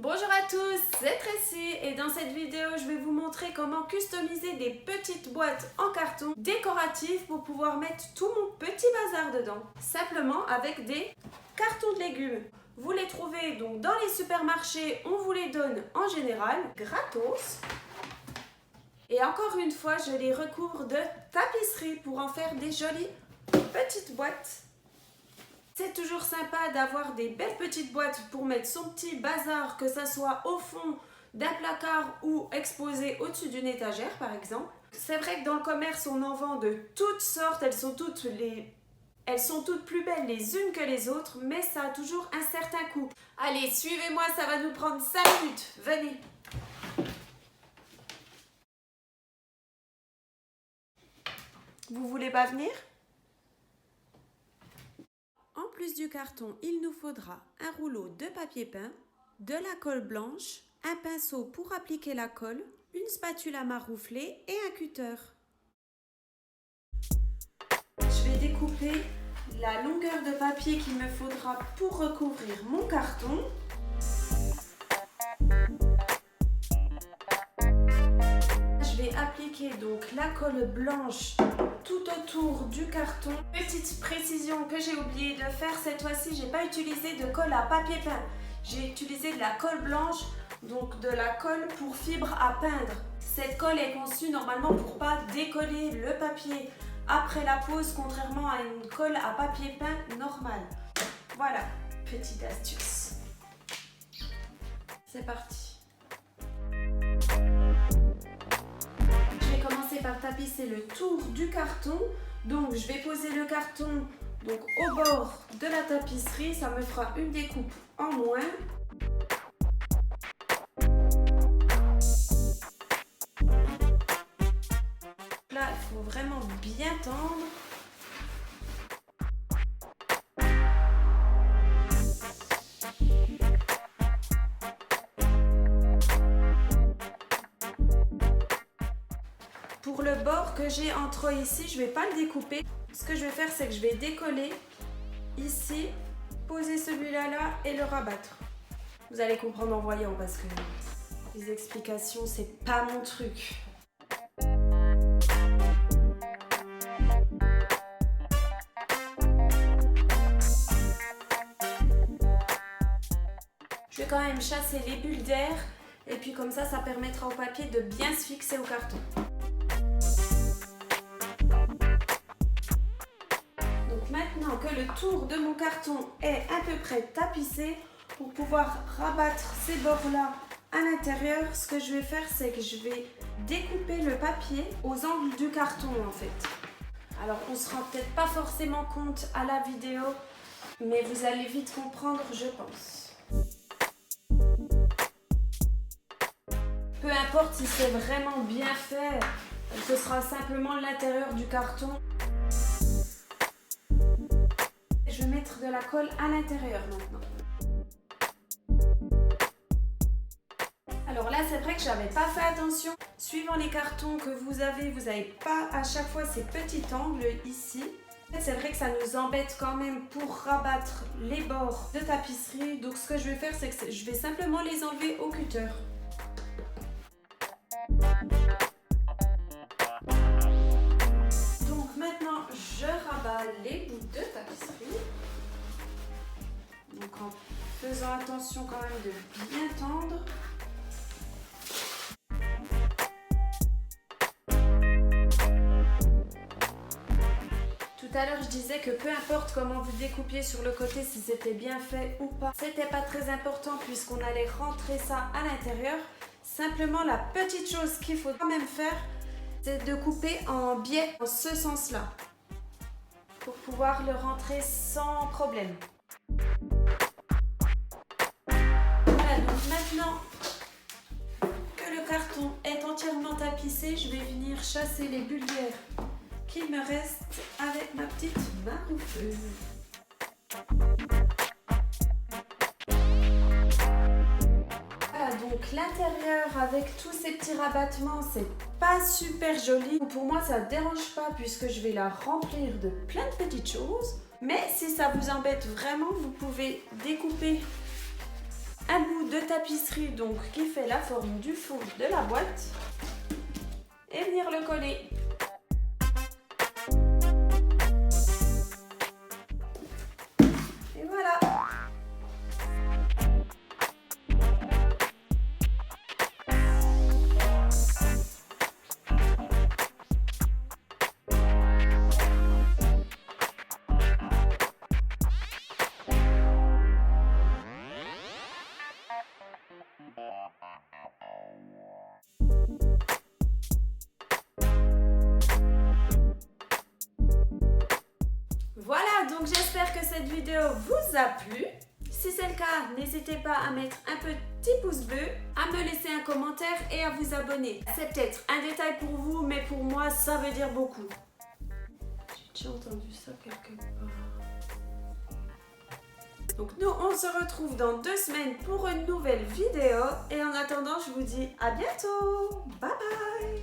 Bonjour à tous, c'est Tracy et dans cette vidéo je vais vous montrer comment customiser des petites boîtes en carton décoratives pour pouvoir mettre tout mon petit bazar dedans. Simplement avec des cartons de légumes. Vous les trouvez donc dans les supermarchés, on vous les donne en général gratos. Et encore une fois, je les recouvre de tapisserie pour en faire des jolies petites boîtes. C'est toujours sympa d'avoir des belles petites boîtes pour mettre son petit bazar, que ça soit au fond d'un placard ou exposé au-dessus d'une étagère par exemple. C'est vrai que dans le commerce on en vend de toutes sortes, elles sont toutes plus belles les unes que les autres, mais ça a toujours un certain coût. Allez, suivez-moi, ça va nous prendre 5 minutes, venez. Vous voulez pas venir ? En plus du carton, il nous faudra un rouleau de papier peint, de la colle blanche, un pinceau pour appliquer la colle, une spatule à maroufler et un cutter. Je vais découper la longueur de papier qu'il me faudra pour recouvrir mon carton. Je vais appliquer donc la colle blanche tout autour du carton. Petite précision que j'ai oublié de faire, cette fois-ci j'ai pas utilisé de colle à papier peint. J'ai utilisé de la colle blanche, donc de la colle pour fibre à peindre. Cette colle est conçue normalement pour pas décoller le papier après la pose, contrairement à une colle à papier peint normale. Voilà, petite astuce. C'est parti. Par tapisser le tour du carton. Donc je vais poser le carton donc au bord de la tapisserie, ça me fera une découpe en moins. Là il faut vraiment bien tendre. Pour le bord que j'ai entre ici, je ne vais pas le découper. Ce que je vais faire, c'est que je vais décoller ici, poser celui-là là et le rabattre. Vous allez comprendre en voyant parce que les explications, c'est pas mon truc. Je vais quand même chasser les bulles d'air et puis comme ça permettra au papier de bien se fixer au carton. Maintenant que le tour de mon carton est à peu près tapissé, pour pouvoir rabattre ces bords-là à l'intérieur, ce que je vais faire, c'est que je vais découper le papier aux angles du carton en fait. Alors on ne se rend peut-être pas forcément compte à la vidéo, mais vous allez vite comprendre, je pense. Peu importe si c'est vraiment bien fait, ce sera simplement l'intérieur du carton. Je vais mettre de la colle à l'intérieur maintenant. Alors là, c'est vrai que j'avais pas fait attention. Suivant les cartons que vous n'avez pas à chaque fois ces petits angles ici. C'est vrai que ça nous embête quand même pour rabattre les bords de tapisserie. Donc ce que je vais faire, c'est que je vais simplement les enlever au cutter. Donc maintenant, je rabats les bouts de tapisserie. Donc en faisant attention quand même de bien tendre. Tout à l'heure je disais que peu importe comment vous découpiez sur le côté, si c'était bien fait ou pas, c'était pas très important puisqu'on allait rentrer ça à l'intérieur. Simplement la petite chose qu'il faut quand même faire, c'est de couper en biais en ce sens-là pour pouvoir le rentrer sans problème. Voilà, donc maintenant que le carton est entièrement tapissé, je vais venir chasser les bulles d'air qu'il me reste avec ma petite maroufleuse. Voilà, donc l'intérieur avec tous ces petits rabattements, c'est pas super joli. Pour moi, ça ne dérange pas puisque je vais la remplir de plein de petites choses. Mais si ça vous embête vraiment, vous pouvez découper un bout de tapisserie donc qui fait la forme du fond de la boîte et venir le coller. Et voilà. Voilà, donc j'espère que cette vidéo vous a plu. Si c'est le cas, n'hésitez pas à mettre un petit pouce bleu, à me laisser un commentaire et à vous abonner. C'est peut-être un détail pour vous, mais pour moi, ça veut dire beaucoup. J'ai déjà entendu ça quelque part. Donc nous, on se retrouve dans 2 semaines pour une nouvelle vidéo. Et en attendant, je vous dis à bientôt. Bye bye.